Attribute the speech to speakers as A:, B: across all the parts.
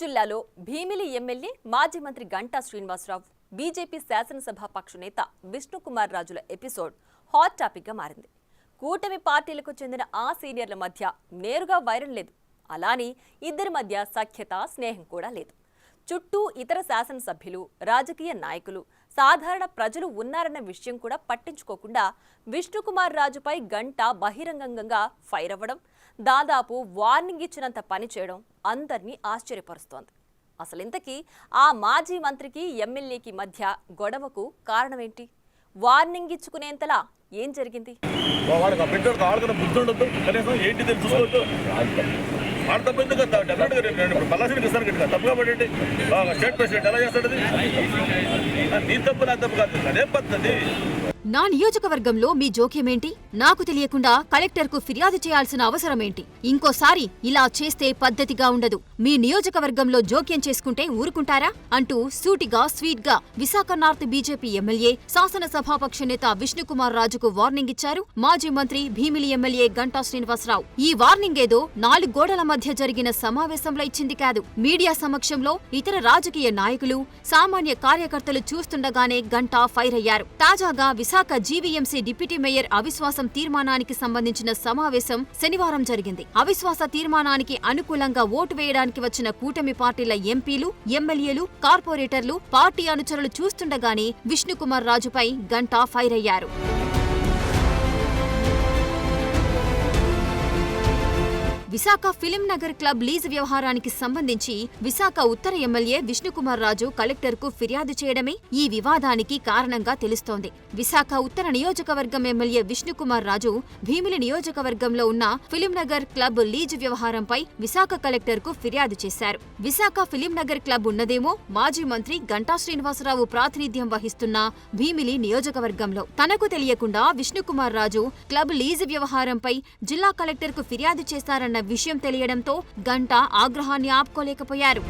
A: జిల్లాలో భీమిలి ఎమ్మెల్యే మాజీ మంత్రి గంటా శ్రీనివాసరావు బీజేపీ శాసనసభాపక్ష నేత విష్ణుకుమార్ రాజుల ఎపిసోడ్ హాట్ టాపిక్ గా మారింది. కూటమి పార్టీలకు చెందిన ఆ సీనియర్ల మధ్య నేరుగా వైరం లేదు. అలాని ఇద్దరి మధ్య సఖ్యత, స్నేహం కూడా లేదు. చుట్టూ ఇతర శాసనసభ్యులు, రాజకీయ నాయకులు, సాధారణ ప్రజలు ఉన్నారన్న విషయం కూడా పట్టించుకోకుండా విష్ణుకుమార్ రాజుపై గంటా బహిరంగంగా ఫైర్ అవ్వడం, దాదాపు వార్నింగ్ ఇచ్చినంత పని చేయడం అందరినీ ఆశ్చర్యపరుస్తోంది. అసలు ఇంతకీ ఆ మాజీ మంత్రికి ఎమ్మెల్యేకి మధ్య గొడవకు కారణమేంటి? వార్నింగ్ ఇచ్చుకునేంతలా ఏం జరిగింది?
B: నా నియోజకవర్గంలో మీ జోక్యమేంటి? నాకు తెలియకుండా కలెక్టర్కు ఫిర్యాదు చేయాల్సిన అవసరమేంటి? ఇంకోసారి ఇలా చేస్తే పద్ధతిగా ఉండదు. మీ నియోజకవర్గంలో జోక్యం చేసుకుంటే ఊరుకుంటారా? అంటూ సూటిగా, స్వీట్గా విశాఖ నార్త్ బీజేపీ ఎమ్మెల్యే, శాసనసభాపక్ష నేత విష్ణుకుమార్ రాజుకు వార్నింగ్ ఇచ్చారు మాజీ మంత్రి భీమిలి ఎమ్మెల్యే గంటా శ్రీనివాసరావు. ఈ వార్నింగ్ ఏదో 4 గోడల మధ్య జరిగిన సమావేశంలో ఇచ్చింది కాదు. మీడియా సమక్షంలో ఇతర రాజకీయ నాయకులు, సామాన్య కార్యకర్తలు చూస్తుండగానే గంటా ఫైర్ అయ్యారు. తాజాగా విశాఖ జీవీఎంసీ డిప్యూటీ మేయర్ అవిశ్వాసం తీర్మానానికి సంబంధించిన సమావేశం శనివారం జరిగింది. అవిశ్వాస తీర్మానానికి అనుకూలంగా ఓటు వేయడానికి వచ్చిన కూటమి పార్టీల ఎంపీలు, ఎమ్మెల్యేలు, కార్పొరేటర్లు, పార్టీ అనుచరులు చూస్తుండగానే విష్ణుకుమార్ రాజుపై గంటా ఫైర్ అయ్యారు. Visakha film Nagar club lease వ్యవహారానికి సంబంధించి విశాఖ ఉత్తర ఎమ్మెల్యే విష్ణుకుమార్ రాజు కలెక్టర్కు ఫిర్యాదు చేయడమే ఈ వివాదానికి కారణంగా తెలుస్తోంది. విశాఖ ఉత్తర నియోజకవర్గం ఎమ్మెల్యే విష్ణుకుమార్ రాజు భీమిలి నియోజకవర్గంలో ఉన్న ఫిలిం నగర్ క్లబ్ లీజు వ్యవహారంపై విశాఖ కలెక్టర్కు ఫిర్యాదు చేశారు. విశాఖ ఫిలిం నగర్ క్లబ్ ఉన్నదేమో మాజీ మంత్రి గంటా శ్రీనివాసరావు ప్రాతినిధ్యం వహిస్తున్న భీమిలి నియోజకవర్గంలో. తనకు తెలియకుండా విష్ణుకుమార్ రాజు క్లబ్ లీజు వ్యవహారంపై జిల్లా కలెక్టర్కు ఫిర్యాదు చేశారన్న విషయం తెలియడంతో గంటా ఆగ్రహాన్ని ఆపుకోలేకపోయారు.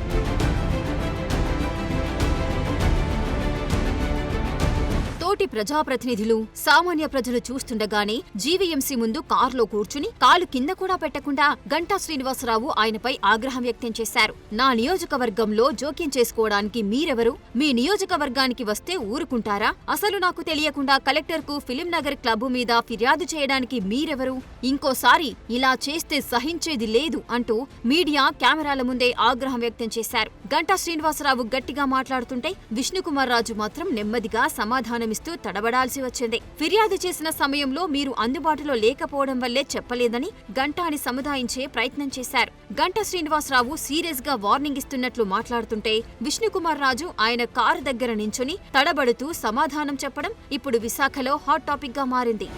B: తోటి ప్రజాప్రతినిధులు, సామాన్య ప్రజలు చూస్తుండగానే జీవీఎంసీ ముందు కారులో కూర్చుని కాలు కింద కూడా పెట్టకుండా గంటా శ్రీనివాసరావు ఆయనపై ఆగ్రహం వ్యక్తం చేశారు. నా నియోజకవర్గంలో జోక్యం చేసుకోవడానికి మీరెవరు? మీ నియోజకవర్గానికి వస్తే ఊరుకుంటారా? అసలు నాకు తెలియకుండా కలెక్టర్కు ఫిలిం నగర్ క్లబ్ మీద ఫిర్యాదు చేయడానికి మీరెవరు? ఇంకోసారి ఇలా చేస్తే సహించేది లేదు అంటూ మీడియా కెమెరాల ముందే ఆగ్రహం వ్యక్తం చేశారు. గంటా శ్రీనివాసరావు గట్టిగా మాట్లాడుతుంటే విష్ణుకుమార్ రాజు మాత్రం నెమ్మదిగా సమాధానమిస్తూ తడబడాల్సి వచ్చింది. ఫిర్యాదు చేసిన సమయంలో మీరు అందుబాటులో లేకపోవడం వల్లే చెప్పలేదని గంటాని సముదాయించే ప్రయత్నం చేశారు. గంటా శ్రీనివాసరావు సీరియస్ గా వార్నింగ్ ఇస్తున్నట్లు మాట్లాడుతుంటే విష్ణుకుమార్ రాజు ఆయన కారు దగ్గర నించుని తడబడుతూ సమాధానం చెప్పడం ఇప్పుడు విశాఖలో హాట్ టాపిక్ గా మారింది.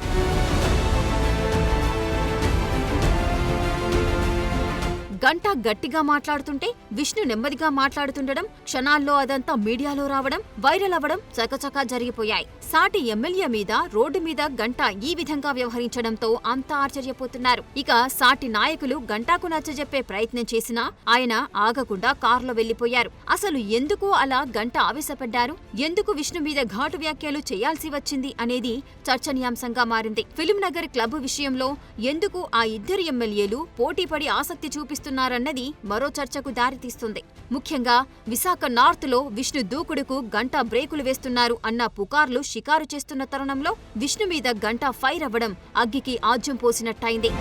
B: గంటా గట్టిగా మాట్లాడుతుంటే విష్ణు నెమ్మదిగా మాట్లాడుతుండడం, క్షణాల్లో అదంతా మీడియాలో రావడం, వైరల్ అవ్వడం చకచకా జరిగిపోయాయి. సాటి ఎమ్మెల్యే మీద రోడ్డు మీద గంటా ఈ విధంగా వ్యవహరించడంతో అంతా ఆశ్చర్యపోతున్నారు. ఇక సాటి నాయకులు గంటాకు నచ్చజెప్పే ప్రయత్నం చేసినా ఆయన ఆగకుండా కారులో వెళ్లిపోయారు. అసలు ఎందుకు అలా గంటా ఆవేశపడ్డారు? ఎందుకు విష్ణు మీద ఘాటు వ్యాఖ్యలు చేయాల్సి వచ్చింది అనేది చర్చనీయాంశంగా మారింది. ఫిలిం నగర్ క్లబ్ విషయంలో ఎందుకు ఆ ఇద్దరు ఎమ్మెల్యేలు పోటీపడి ఆసక్తి చూపిస్తున్నారన్నది మరో చర్చకు దారితీస్తుంది. ముఖ్యంగా విశాఖ నార్త్ లో విష్ణు దూకుడుకు గంటా బ్రేకులు వేస్తున్నారు అన్న పుకార్లు షికారు చేస్తున్న తరుణంలో విష్ణు మీద గంటా ఫైర్ అవ్వడం అగ్గికి ఆజ్యం పోసినట్టయింది.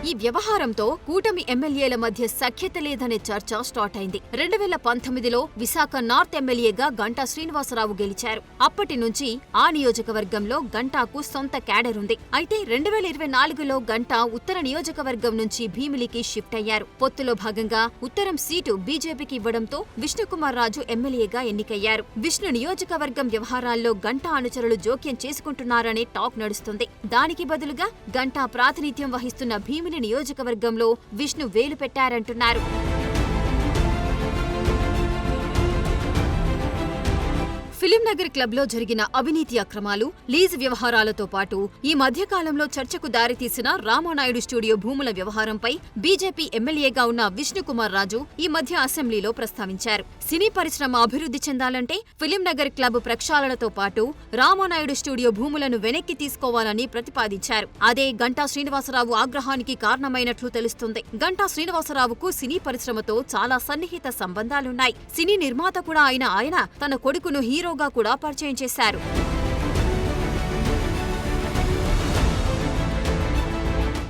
B: ఈ వ్యవహారంతో కూటమి ఎమ్మెల్యేల మధ్య సఖ్యత లేదనే చర్చ స్టార్ట్ అయింది. 2019లో విశాఖ నార్త్ ఎమ్మెల్యేగా గంటా శ్రీనివాసరావు గెలిచారు. అప్పటి నుంచి ఆ నియోజకవర్గంలో గంటాకు సొంత క్యాడర్ ఉంది. అయితే 2024లో గంటా ఉత్తర నియోజకవర్గం నుంచి భీమిలికి షిఫ్ట్ అయ్యారు. పొత్తులో భాగంగా ఉత్తరం సీటు బీజేపీకి ఇవ్వడంతో విష్ణుకుమార్ రాజు ఎమ్మెల్యేగా ఎన్నికయ్యారు. విష్ణు నియోజకవర్గం వ్యవహారాల్లో గంటా అనుచరులు జోక్యం చేసుకుంటున్నారనే టాక్ నడుస్తుంది. దానికి బదులుగా గంటా ప్రాతినిధ్యం వహిస్తున్న భీమిలి నియోజకవర్గంలో విష్ణు వేలు పెట్టారంటున్నారు. ఫిలిం నగర్ క్లబ్లో జరిగిన అవినీతి అక్రమాలు, లీజు వ్యవహారాలతో పాటు ఈ మధ్యకాలంలో చర్చకు దారితీసిన రామానాయుడు స్టూడియో భూముల వ్యవహారంపై బీజేపీ ఎమ్మెల్యేగా ఉన్న విష్ణుకుమార్ రాజు ఈ మధ్య అసెంబ్లీలో ప్రస్తావించారు. సినీ పరిశ్రమ అభివృద్ధి చెందాలంటే ఫిలిం నగర్ క్లబ్ ప్రక్షాళనతో పాటు రామానాయుడు స్టూడియో భూములను వెనక్కి తీసుకోవాలని ప్రతిపాదించారు. అదే గంటా శ్రీనివాసరావు ఆగ్రహానికి కారణమైనట్లు తెలుస్తుంది. గంటా శ్రీనివాసరావుకు సినీ పరిశ్రమతో చాలా సన్నిహిత సంబంధాలున్నాయి. సినీ నిర్మాత కూడా అయిన ఆయన తన కొడుకును హీరోగా కూడా పరిచయం చేశారు.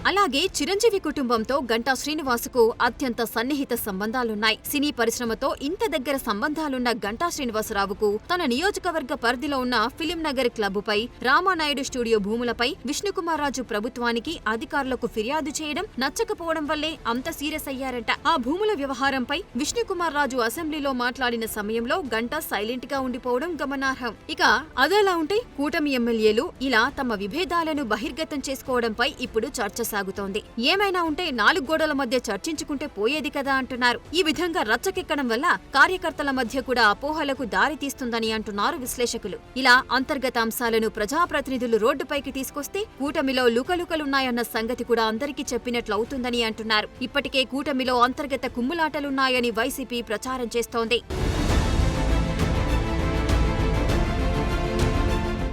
B: అలాగే చిరంజీవి కుటుంబంతో గంటా శ్రీనివాసుకు అత్యంత సన్నిహిత సంబంధాలున్నాయి. సినీ పరిశ్రమతో ఇంత దగ్గర సంబంధాలున్న గంటా శ్రీనివాసరావుకు తన నియోజకవర్గ పరిధిలో ఉన్న ఫిలిం నగర్ క్లబ్పై, రామానాయుడు స్టూడియో భూములపై విష్ణుకుమార్ రాజు ప్రభుత్వానికి, అధికారులకు ఫిర్యాదు చేయడం నచ్చకపోవడం వల్లే అంత సీరియస్ అయ్యారంట. ఆ భూముల వ్యవహారంపై విష్ణుకుమార్ రాజు అసెంబ్లీలో మాట్లాడిన సమయంలో గంటా సైలెంట్ గా ఉండిపోవడం గమనార్హం. ఇక అదలా ఉంటే కూటమి ఎమ్మెల్యేలు ఇలా తమ విభేదాలను బహిర్గతం చేసుకోవడంపై ఇప్పుడు చర్చ సాగుతోంది. ఏమైనా ఉంటే 4 గోడల మధ్య చర్చించుకుంటే పోయేది కదా అంటున్నారు. ఈ విధంగా రచ్చకెక్కడం వల్ల కార్యకర్తల మధ్య కూడా అపోహలకు దారి తీస్తుందని అంటున్నారు విశ్లేషకులు. ఇలా అంతర్గత అంశాలను ప్రజాప్రతినిధులు రోడ్డుపైకి తీసుకొస్తే కూటమిలో లుకలుకలున్నాయన్న సంగతి కూడా అందరికీ చెప్పినట్లవుతుందని అంటున్నారు. ఇప్పటికే కూటమిలో అంతర్గత కుమ్ములాటలున్నాయని వైసీపీ ప్రచారం చేస్తోంది.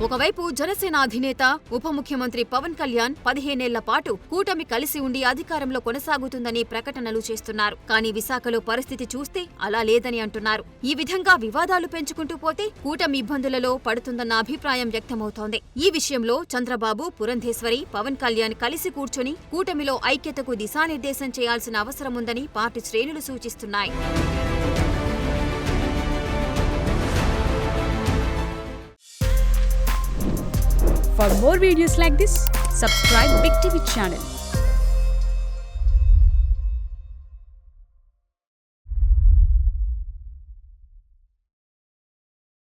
B: ఒకవైపు జనసేన అధినేత, ఉప ముఖ్యమంత్రి పవన్ కళ్యాణ్ 15 ఏళ్ల పాటు కూటమి కలిసి ఉండి అధికారంలో కొనసాగుతుందని ప్రకటనలు చేస్తున్నారు. కానీ విశాఖలో పరిస్థితి చూస్తే అలా లేదని అంటున్నారు. ఈ విధంగా వివాదాలు పెంచుకుంటూ పోతే కూటమి ఇబ్బందులలో పడుతుందన్న అభిప్రాయం వ్యక్తమవుతోంది. ఈ విషయంలో చంద్రబాబు, పురంధేశ్వరి, పవన్ కళ్యాణ్ కలిసి కూర్చొని కూటమిలో ఐక్యతకు దిశానిర్దేశం చేయాల్సిన అవసరముందని పార్టీ శ్రేణులు సూచిస్తున్నాయి.
C: For more videos like this, subscribe Big TV channel.